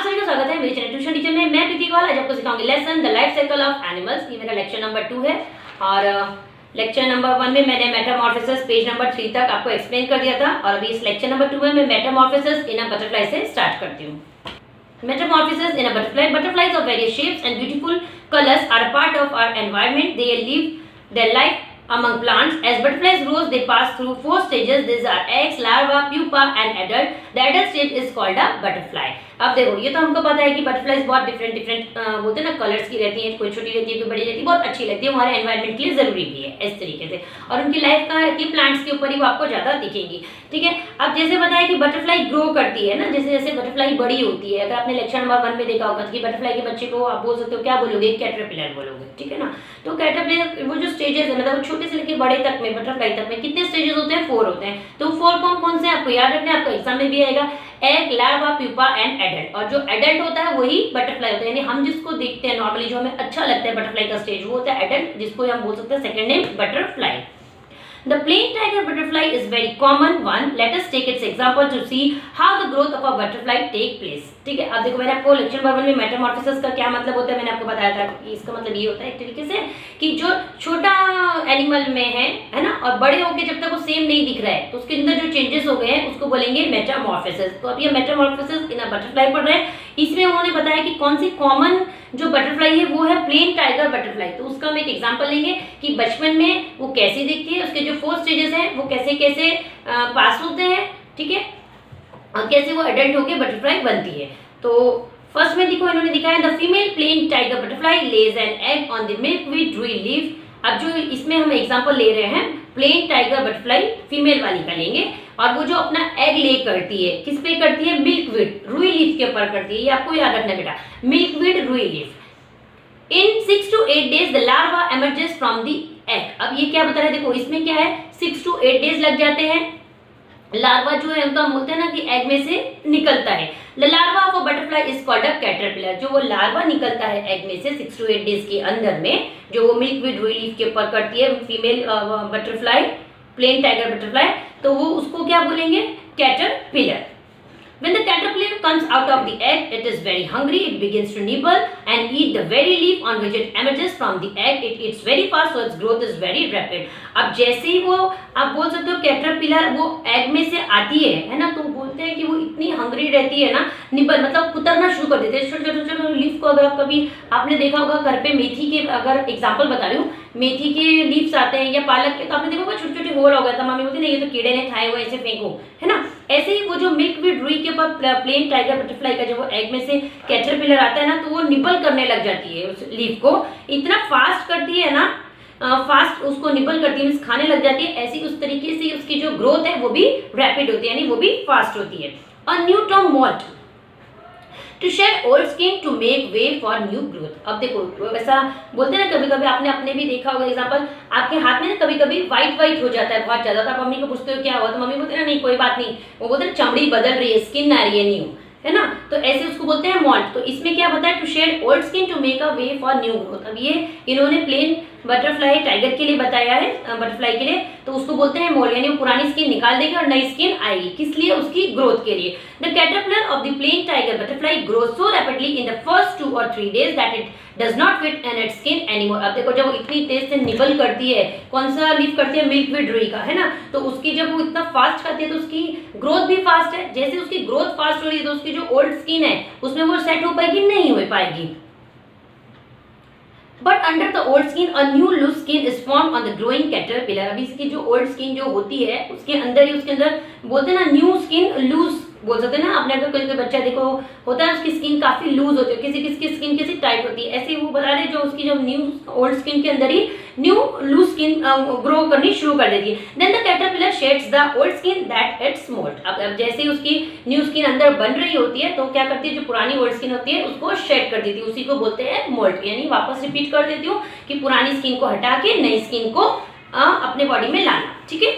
सभी का स्वागत है मेरे चैनल ट्यूशन टीचर में। मैं प्रीति कौल आज आपको सिखाऊंगी lesson the life cycle of animals. ये मेरा लेक्चर नंबर 2 है और लेक्चर नंबर 1 में मैंने मेटामॉर्फोसिस पेज नंबर 3 तक आपको एक्सप्लेन कर दिया था और अभी इस लेक्चर नंबर 2 में मैं मेटामॉर्फोसिस इन अ बटरफ्लाई से स्टार्ट करती हूँ। Metamorphosis in a butterfly. Butterflies of various shapes and beautiful colors are a part of our environment. They live their life among plants. As butterflies grow, they pass through 4 stages. These are eggs, larva, pupa and adult. The adult stage is called a butterfly. अब देखो ये तो हमको पता है कि butterflies बहुत different होते हैं ना, कलर्स की रहती हैं, कोई छोटी रहती है कोई बड़ी रहती है, बहुत अच्छी लगती है, हमारे एनवायरनमेंट के लिए जरूरी भी है इस तरीके से। और उनकी लाइफ कहाँ रहती है, प्लांट्स के ऊपर ही वो आपको ज्यादा दिखेंगी। ठीक है, अब जैसे बताया कि बटरफ्लाई ग्रो करती है ना, जैसे जैसे बटरफ्लाई बड़ी होती है। अगर आपने लेक्चर नंबर 1 में देखा होगा कि बटरफ्लाई के बच्चे को आप बोल सकते हो क्या बोलोगे, कैटरपिलर बोलोगे। ठीक है ना, तो कैटरपिलर वो जो स्टेजेस है मतलब छोटे से लेकर बड़े तक में, बटरफ्लाई तक में कितने स्टेजेस होते हैं, 4 होते हैं। तो 4 कौन से आपको याद रखना है, आपको एग्जाम में भी आएगा, egg, larva, pupa and adult. और जो एडल्ट होता है वही बटरफ्लाई होता है, यानी हम जिसको देखते हैं नॉर्मली जो हमें अच्छा लगता है बटरफ्लाई का स्टेज वो होता है एडल्ट, जिसको हम बोल सकते हैं second name butterfly. The plain tiger butterfly is very common one. Let us take its example to see how the growth of a butterfly take place. ठीक है, अब देखो मैंने आपको लेक्चर नंबर 1 में मेटामॉर्फोसिस का क्या मतलब होता है मैंने आपको बताया था कि इसका मतलब ये होता है एक तरीके से कि जो छोटा एनिमल में है ना, और बड़े होके जब तक वो सेम नहीं दिख रहा है तो उसके अंदर जो चेंजेस हो गए हैं उसको बोलेंगे मेटामॉर्फोसिस। तो अब ये मेटामॉर्फोसिस इन अ बटरफ्लाई पढ़ रहे हैं, इसमें उन्होंने बताया कि कौन सी कॉमन जो बटरफ्लाई है वो है प्लेन टाइगर बटरफ्लाई। तो उसका हम एक एग्जांपल लेंगे कि बचपन में वो कैसी दिखती है, उसके जो 4 स्टेजेस हैं वो कैसे कैसे पास होते हैं। ठीक है, और कैसे वो एडल्ट होके बटरफ्लाई बनती है। तो फर्स्ट में देखो इन्होंने दिखाया the female plain tiger butterfly lays an egg on the milkweed रुई लीफ। अब जो इसमें हम एग्जांपल ले रहे हैं प्लेन टाइगर बटरफ्लाई फीमेल वाली का लेंगे, और वो जो अपना एग ले करती है किस पे करती है, मिल्कवीड रुई लीफ के ऊपर करती है। ये आपको याद रखना बेटा, मिल्कवीड रुई leaf. In 6 to 8 days the larva emerges from the egg। अब ये क्या बता रहे हैं, देखो इसमें क्या है 6 to 8 days लग जाते हैं, लार्वा जो है उनका बोलते हैं ना कि एग में से निकलता है। The larva of a butterfly is called a caterpillar. जो वो लार्वा निकलता है एग में से 6 to 8 days के अंदर में, जो वो मिल्कवीड रुई लीफ के ऊपर करती है female butterfly plain tiger butterfly, तो वो उसको क्या बोलेंगे, caterpillar. When the caterpillar comes out of the egg, it is very hungry. It begins to nibble and eat the very leaf on which it emerges from the egg. It eats very fast, so its growth is very rapid. अब जैसे ही वो आप बोल सकते हो caterpillar वो egg में से आती है ना, तो बोलते हैं कि वो इतनी हंग्री रहती है ना, निबल मतलब कुतरना शुरू कर देते हैं छोटे लीफ को। अगर आप कभी आपने देखा होगा घर पे मेथी के, अगर एग्जाम्पल बता रही हूँ, मेथी के लीव्स आते हैं या पालक के, तो आपने देखा होगा छोटे छोटे होल हो गया था, मम्मी बोलती नहीं ये तो कीड़े ने खाए हुए, ऐसे फेंको, है ना। ऐसे ही वो जो मिल्कवीड रुई के ऊपर प्लेन टाइगर बटरफ्लाई का जब वो एग में से कैटरपिलर आता है ना, तो वो निबल करने लग जाती है उस लीफ को, इतना फास्ट करती है ना, फास्ट उसको निबल करती है, मींस खाने लग जाती है। ऐसी उस तरीके से उसकी जो ग्रोथ है वो भी रैपिड होती है, यानी वो भी फास्ट होती है। और new term moult to shed old skin to make way for new growth. अब देखो वैसा बोलते हैं ना, कभी कभी आपने अपने भी देखा होगा एग्जांपल, आपके हाथ में ना कभी कभी व्हाइट हो जाता है बहुत ज्यादा, तो आप मम्मी को पूछते हो क्या हुआ, तो मम्मी बोलते हैं नहीं कोई बात नहीं, वो बोलते हैं चमड़ी बदल रही है, स्किन आ रही है न्यू, है ना। तो ऐसे उसको बोलते हैं मॉल्ट। तो इसमें क्या बताया, to shed old skin to make a way for new growth. अब ये इन्होंने प्लेन बटरफ्लाई टाइगर के लिए बताया है, बटरफ्लाई के लिए, तो उसको बोलते हैं मोल्ड, यानी वो पुरानी स्किन निकाल देगी और नई स्किन आएगी, किस लिए, उसकी ग्रोथ के लिए। The caterpillar of the plain tiger butterfly grows so rapidly in the first 2 or 3 days that it does not fit in its skin anymore. अब देखो जब वो इतनी तेज से निबल करती है, कौन सा लीफ करती है, मिल्कवीड रुई का, है ना, तो उसकी जब वो इतना फास्ट करती है तो उसकी ग्रोथ भी फास्ट है। जैसे उसकी ग्रोथ फास्ट हो रही है तो उसकी जो ओल्ड स्किन है उसमें वो सेट हो पाएगी, नहीं हो पाएगी। But under the old skin, a new loose skin is formed on the growing caterpillar। अभी इसकी जो old skin जो होती है उसके अंदर ही, उसके अंदर बोलते हैं ना न्यू स्किन लूज बोल सकते हैं ना। आपने अगर कोई बच्चा देखो होता है उसकी स्किन काफी लूज होती है, किसी स्किन कैसी टाइट होती है, ऐसे ही वो बता रहे जो उसकी जो न्यू ओल्ड स्किन के अंदर ही न्यू लूज स्किन ग्रो करनी शुरू कर देती है। Then the caterpillar sheds the old skin that it's moult. अब जैसे ही उसकी न्यू स्किन अंदर बन रही होती है तो क्या करती है, जो पुरानी ओल्ड स्किन होती है उसको शेड कर देती है, उसी को बोलते हैं मोल्ड। यानी वापस रिपीट कर देती हूँ कि पुरानी स्किन को हटा के नई स्किन को अपने बॉडी में लाना। ठीक है,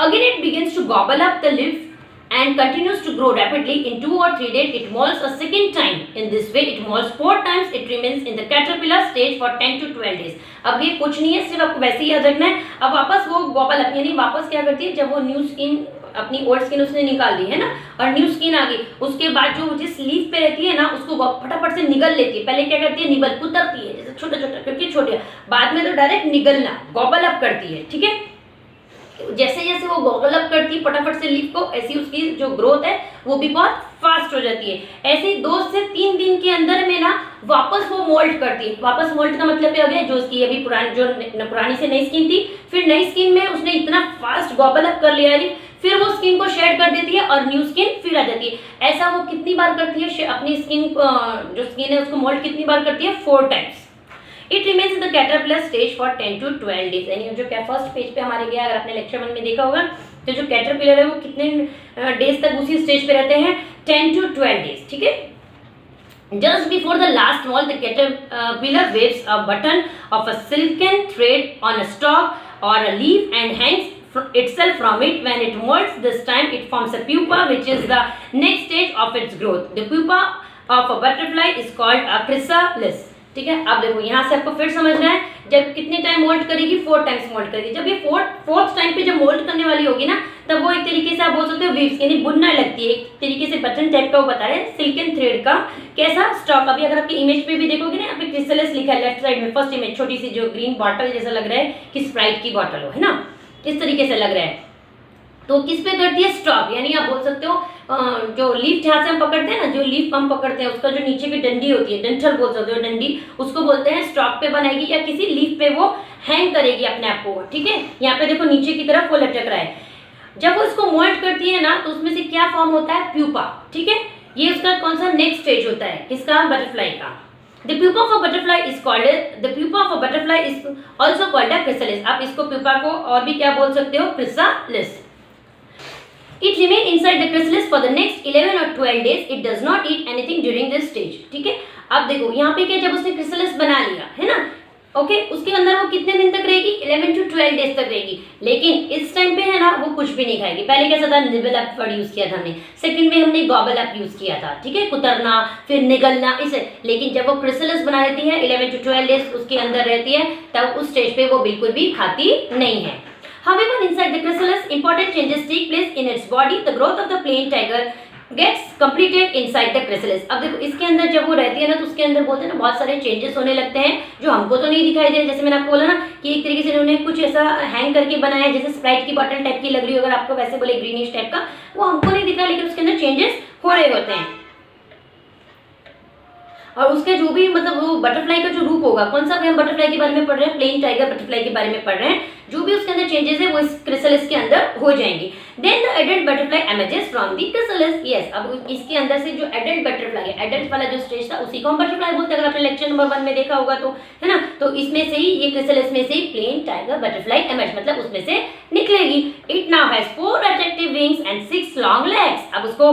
again it begins to gobble up the leaf and continues to grow rapidly. In 2 or 3 days it molts a second time. In this way it molts 4 times. It remains in the caterpillar stage for 10 to 12 days। अब ये कुछ नहीं है, सिर्फ आपको वैसे ही याद रखना है। अब वापस वो गॉबल अप यानी वापस क्या करती है, जब वो न्यू स्किन अपनी ओल्ड स्किन उसने निकाल दी है ना, और न्यू स्किन आ गई, उसके बाद जो जिस लीफ पे रहती है ना उसको फटाफट से निगल लेती है। पहले क्या करती है, निगल कुतरती है जैसे छोटा छोटा, क्योंकि छोटे, बाद में तो डायरेक्ट निगलना, गॉबल अप करती है। ठीक है, जैसे जैसे वो गॉगल अप करती है फटाफट से लीफ को, ऐसी उसकी जो ग्रोथ है वो भी बहुत फास्ट हो जाती है। ऐसे 2 से 3 दिन के अंदर में ना वापस वो मोल्ड करती है। वापस मोल्ड का मतलब क्या हो गया, जो उसकी अभी पुरानी से नई स्किन थी, फिर नई स्किन में उसने इतना फास्ट गॉगल अप कर लिया लीफ, फिर वो स्किन को शेड कर देती है और न्यू स्किन फिर आ जाती है। ऐसा वो कितनी बार करती है, अपनी स्किन जो स्किन है उसको मोल्ड कितनी बार करती है, 4 times. It remains in the caterpillar stage for 10 to 12 days। यानी जो फर्स्ट पेज पे हमारे गया, अगर आपने लेक्चर 1 में देखा होगा, तो जो कैटरपिलर है वो कितने डेज तक उसी स्टेज पे रहते हैं, 10 to 12 डेज। ठीक है, just before the last molt the caterpillar waves a button of a silken thread on a stalk or a leaf and hangs itself from it. When it molts, this time it forms a pupa, which is the next stage of its growth. The pupa of a butterfly is called a chrysalis। ठीक है, अब देखो यहाँ से आपको फिर समझना है, जब कितने टाइम मोल्ट करेगी, 4 टाइम्स मोल्ट करेगी। जब ये फोर्थ टाइम पे जब मोल्ट करने वाली होगी ना, तब वो एक तरीके से आप बोल सकते हो वीव्स, यानी बुनने लगती है, एक तरीके से बटन टाइप का वो बता रहे हैं, सिल्कन थ्रेड का कैसा स्टॉक। अभी अगर आपकी इमेज पे भी देखोगे ना, यहाँ पे क्रिस्टलिस लिखा है लेफ्ट साइड में, फर्स्ट इमेज, छोटी सी जो ग्रीन बॉटल जैसा लग रहा है कि स्प्राइट की बॉटल हो, है ना, इस तरीके से लग रहा है। तो किस पे करती है, स्टॉक, यानी आप बोल सकते हो जो लीफ जहाँ से हम पकड़ते हैं ना, जो लीफ हम पकड़ते हैं उसका जो नीचे की डंडी होती है, डंठल बोल सकते हो, डंडी, उसको बोलते हैं स्टॉक पे बनाएगी या किसी लीफ पे वो हैंग करेगी अपने आप को। ठीक है, यहाँ पे देखो नीचे की तरफ वो लटक रहा है। जब वो इसको मोल्ड करती है ना, तो उसमें से क्या फॉर्म होता है, प्यूपा। ठीक है, ये उसका कौन सा नेक्स्ट स्टेज होता है, किसका, बटरफ्लाई का। The pupa of a butterfly is also called a chrysalis। आप इसको pupa को और भी क्या बोल सकते हो, chrysalis। It remains inside the chrysalis for the next 11 or 12 days। It does not eat anything during this stage। ठीक है, अब देखो यहाँ पे क्या, जब उसने chrysalis बना लिया है ना, ओके, उसके अंदर वो कितने दिन तक रहेगी, 11 to 12 डेज तक रहेगी। लेकिन इस टाइम पे है ना वो कुछ भी नहीं खाएगी। पहले कैसा था, निबल अप वर्ड यूज किया था हमने, सेकंड में हमने गॉबल अप यूज किया था। ठीक है, कुतरना, फिर निगलना, इसे। लेकिन जब वो क्रिसलिस बना लेती है, 11 to 12 डेज उसके अंदर रहती है, तब उस स्टेज पे वो बिल्कुल भी खाती नहीं है। However, inside the chrysalis, important changes take place in its body। The growth of the plain tiger gets completed inside the chrysalis। अब देखो इसके अंदर जब वो रहती है ना, तो उसके अंदर बोलते हैं ना बहुत सारे चेंजेस होने लगते हैं, जो हमको तो नहीं दिखाई दे रहे। जैसे मैंने आपको बोला ना कि एक तरीके से उन्होंने कुछ ऐसा हैंग करके बनाया है, जैसे स्प्राइट की बॉटल टाइप की लग रही हो, अगर आपको वैसे बोले ग्रीनिश टाइप का, वो हमको नहीं दिख रहा, लेकिन उसके अंदर चेंजेस हो रहे होते हैं। और उसके जो भी मतलब वो बटरफ्लाई का जो रूप होगा, कौन सा, हम बटरफ्लाई के बारे में पढ़ रहे हैं, प्लेन टाइगर बटरफ्लाई के बारे में पढ़ रहे हैं, जो भी उसके अंदर चेंजेस है वो इस क्रिसलिस के अंदर हो जाएंगे। Then the adult butterfly emerges from the chrysalis. Yes, अब इसके अंदर से जो एडल्ट बटरफ्लाई है, एडल्ट वाला जो स्टेज था, उसी को हम बटरफ्लाई बोलते हैं, अगर आपने लेक्चर नंबर 1 में देखा होगा तो, है ना। तो इसमें से ही, ये क्रिसलिस में से ही प्लेन टाइगर बटरफ्लाई एमर्ज, मतलब उसमें से निकलेगी। It now has 4 attractive wings and 6 long legs. अब उसको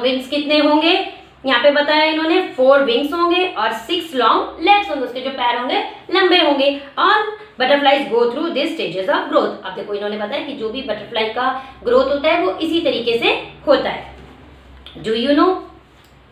विंग्स कितने होंगे, यहाँ पे बताया इन्होंने, 4 विंग्स होंगे और 6 लॉन्ग लेग्स होंगे, उसके जो पैर होंगे लंबे होंगे। और butterflies go through this stages of growth. अब देखो इन्होंने बताया कि जो भी बटरफ्लाई का ग्रोथ होता है वो इसी तरीके से होता है। डू यू नो,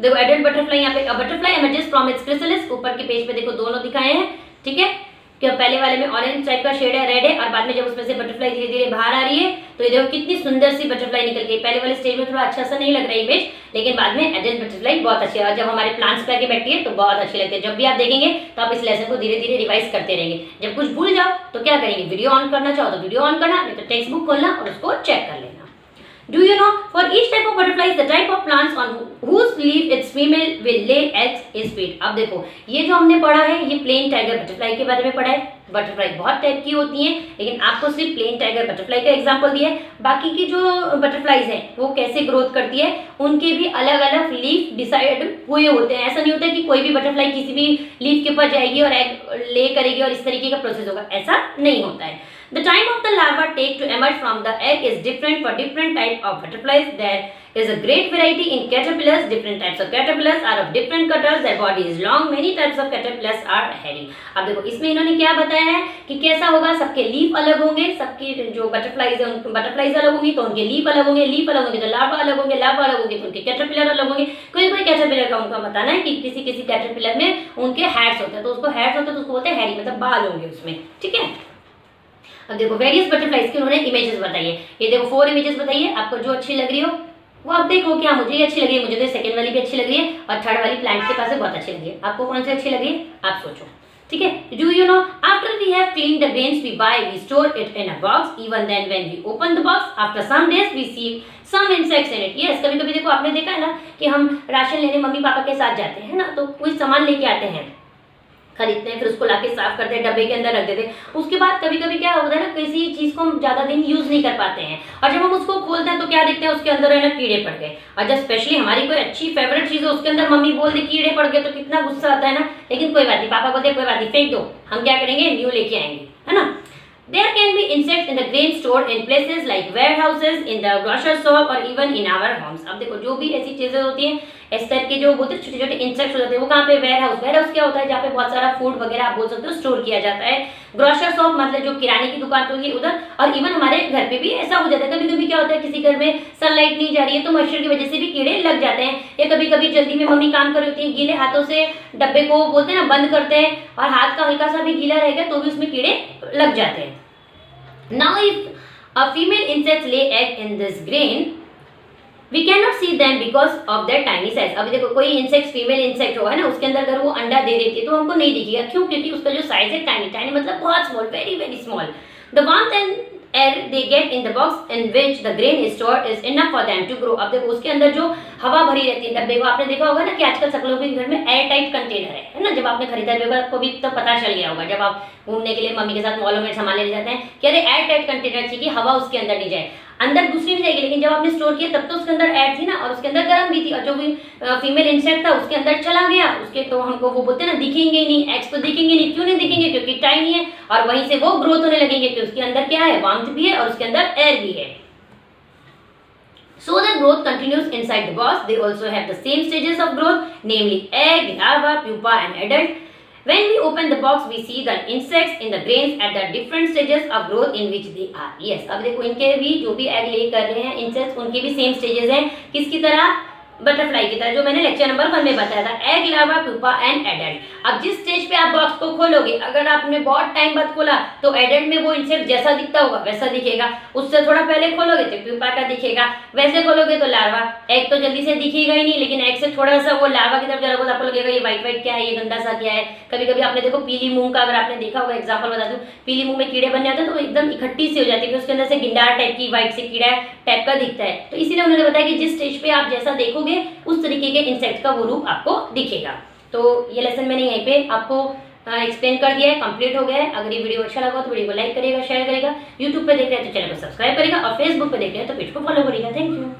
देखो एडल्ट बटरफ्लाई, यहाँ पे butterfly emerges from its chrysalis, ऊपर के पेज पे देखो दोनों दिखाए हैं। ठीक है, कि पहले वाले में ऑरेंज टाइप का शेड है, रेड है, और बाद में जब उसमें से बटरफ्लाई धीरे धीरे बाहर आ रही है, तो ये देखो कितनी सुंदर सी बटरफ्लाई निकल गई। पहले वाले स्टेज में थोड़ा अच्छा सा नहीं लग रहा है इमेज, लेकिन बाद में एडल्ट बटरफ्लाई बहुत अच्छी है, और जब हमारे प्लांट्स पे आके बैठती है तो बहुत अच्छी लगती है। जब भी आप देखेंगे तो आप इस लेसन को धीरे धीरे रिवाइज करते रहेंगे। जब कुछ भूल जाओ तो क्या करेंगे, वीडियो ऑन करना चाहो तो वीडियो ऑन करना, नहीं तो टेक्स्ट बुक खोलना और उसको चेक कर लेना। Do you know, for each type of butterflies, the type of plants on whose leaf its female will lay eggs is feed। अब देखो ये जो हमने पढ़ा है, ये प्लेन टाइगर बटरफ्लाई के बारे में पढ़ा है। बटरफ्लाई बहुत टाइप की होती हैं, लेकिन आपको सिर्फ प्लेन टाइगर बटरफ्लाई का एग्जांपल दिया है। बाकी की जो बटरफ्लाईज हैं वो कैसे ग्रोथ करती है, उनके भी अलग अलग लीफ डिसाइड हुए होते हैं। ऐसा नहीं होता कि कोई भी बटरफ्लाई किसी भी लीफ के ऊपर जाएगी और एग ले करेगी और इस तरीके का प्रोसेस होगा, ऐसा नहीं होता है। The time of the larva take to emerge from the egg is different for different type of butterflies। There is a great variety in caterpillars। Different types of caterpillars are of different colors। Their body is long। Many types of caterpillars are hairy। अब देखो इसमें इन्होंने क्या बताया है कि कैसा होगा, सबके लीफ अलग होंगे, सबके जो बटरफ्लाइज है बटरफ्लाइज अलग होंगी तो उनके लीफ अलग होंगे, लीफ अलग होंगे तो लार्वा अलग होंगे, लार्वा अलग होंगे तो उनके कैटरपिलर अलग होंगे। कोई कोई कैटरपिलर का उनका बताना है कि किसी किसी कैटरपिलर में उनके हेड्स होते हैं, तो उसको हेड्स होते हैं तो उसको बोलते हैं हैरी, मतलब बाल होंगे उसमें। ठीक है, अब देखो वेरियस बटरफ्लाइज की उन्होंने इमेजेस बताई है, ये देखो 4 इमेजेस बताई है, आपको जो अच्छी लग रही हो वो आप देखो, क्या मुझे ये अच्छी लगी है, मुझे तो सेकंड वाली भी अच्छी लग रही है और थर्ड वाली प्लांट के पास से बहुत अच्छी लगी है, आपको कौन सी अच्छी लगी है आप सोचो, ठीक है। Do you know after we have cleaned the grains we buy we store it in a box, even then when we open the box after some days we see some insects in it. Yes, कभी कभी देखो आपने देखा है ना कि हम ration लेने मम्मी पापा के साथ जाते हैं ना, तो कोई सामान लेके आते हैं, खरीदते हैं, फिर उसको लाके साफ करते हैं, डब्बे के अंदर रख देते हैं, उसके बाद कभी कभी क्या होता है ना, किसी चीज को हम ज्यादा दिन यूज नहीं कर पाते हैं और जब हम उसको खोलते हैं तो क्या देखते हैं उसके अंदर है ना कीड़े पड़ गए, और जब स्पेशली हमारी कोई अच्छी फेवरेट चीज है उसके अंदर मम्मी बोल दे कीड़े पड़ गए तो कितना गुस्सा आता है ना, लेकिन कोई बात नहीं, पापा बोलते कोई बात नहीं फेंक दो, हम क्या करेंगे न्यू लेके आएंगे, है ना। There can be insects in the grain stored in places like warehouses, in the grocery shop or even in our homes। अब देखो जो भी ऐसी चीजें होती हैं, इस टाइप के जो बोलते हैं छोटे छोटे इंसेक्ट्स हो जाते हैं, वो कहाँ पे वेयर हाउस क्या होता है जहाँ पे बहुत सारा फूड वगैरह आप बोल सकते हो स्टोर किया जाता है। ग्रोसरी शॉप मतलब जो किराने की दुकान होगी उधर, और इवन हमारे घर पे भी ऐसा हो जाता है, कभी कभी क्या होता है किसी घर में सनलाइट नहीं जा रही है तो मच्छर की वजह से भी कीड़े लग जाते हैं, या कभी कभी जल्दी में मम्मी काम कर रही होती है, गीले हाथों से डब्बे को बोलते हैं ना बंद करते हैं और हाथ का हल्का सा भी गीला रहेगा तो भी उसमें कीड़े लग जाते हैं। Now if a female insect lay egg in this grain, we cannot see them because of their tiny size। अभी देखो कोई इंसेक्ट फीमेल इंसेक्ट होगा ना, उसके अंदर अगर वो अंडा दे देती है तो हमको नहीं दिखेगा, क्यों? क्योंकि उसका जो साइज है टाइनी टाइनी मतलब बहुत small, very very small. The warmth and air they get in the box in which the grain is stored is enough for them to grow। अब देखो उसके अंदर जो हवा भरी रहती है डब्बे को, आपने देखा होगा ना कि आजकल सब लोगों के घर में एयर टाइट कंटेनर है ना, जब आपने खरीदा डब्बे आपको भी तो पता चल गया होगा, जब आप घूमने के लिए मम्मी के साथ मॉलों में सामान लेने जाते हैं कि अरे एयर टाइट कंटेनर चाहिए कि हवा उसके अंदर नहीं जाए, अंदर दूसरी भी जाएगी, लेकिन जब आपने स्टोर किया तब तो उसके अंदर एयर थी ना और उसके अंदर गर्म भी थी, और जो भी फीमेल इंसेक्ट था उसके अंदर चला गया, उसके तो हमको वो बोलते हैं ना दिखेंगे ही नहीं, एग्स तो दिखेंगे नहीं, क्यों नहीं दिखेंगे? क्योंकि टाइनी है और वहीं से वो ग्रोथ होने लगेंगे, क्योंकि उसके अंदर क्या है वार्मथ भी है और उसके अंदर एयर भी है। So the growth continues inside the box। They also have the same stages of growth, namely egg, larva, pupa and adult। When we open the box, we see the insects in the grains at the different stages of growth in which they are। Yes, अब देखो इनके भी जो भी egg ले कर रहे हैं इंसेक्ट्स, उनके भी सेम स्टेजेस हैं, किसकी तरह? बटरफ्लाई की तरह, जो मैंने लेक्चर नंबर 1 में बताया था, egg, larva, pupa and adult. अब जिस स्टेज पे आप बॉक्स को खोलोगे, अगर आपने बहुत टाइम बाद खोला तो एडल्ट में वो इंसेक्ट जैसा दिखता होगा वैसा दिखेगा, उससे थोड़ा पहले खोलोगे तो प्यूपा का दिखेगा, वैसे खोलोगे तो लार्वा। एग तो जल्दी से दिखेगा ही नहीं, लेकिन एग से थोड़ा सा वो लार्वा की तरफ जरा आपको लगेगा ये व्हाइट व्हाइट क्या है, ये गंदा सा क्या है। कभी कभी आपने देखो पीली मूंग का, अगर आपने देखा होगा, एग्जाम्पल बता दूं, पीली मूंग में कीड़े बनने आते हैं तो एकदम इकट्ठी सी हो जाती है, उसके अंदर से गिंडार टाइप की व्हाइट से कीड़ा टाइप का दिखता है। तो इसीलिए उन्होंने बताया कि जिस स्टेज पे आप जैसा देखोगे उस तरीके के इंसेक्ट का वो रूप आपको दिखेगा। तो ये लेसन मैंने यहीं पे आपको एक्सप्लेन कर दिया है, कंप्लीट हो गया है। अगर ये वीडियो अच्छा लगा तो वीडियो को लाइक करेगा, शेयर करेगा, यूट्यूब पे देख रहे हैं तो चैनल को सब्सक्राइब करेगा और फेसबुक पे देख रहे हैं तो पेज को फॉलो करेगा। Thank you.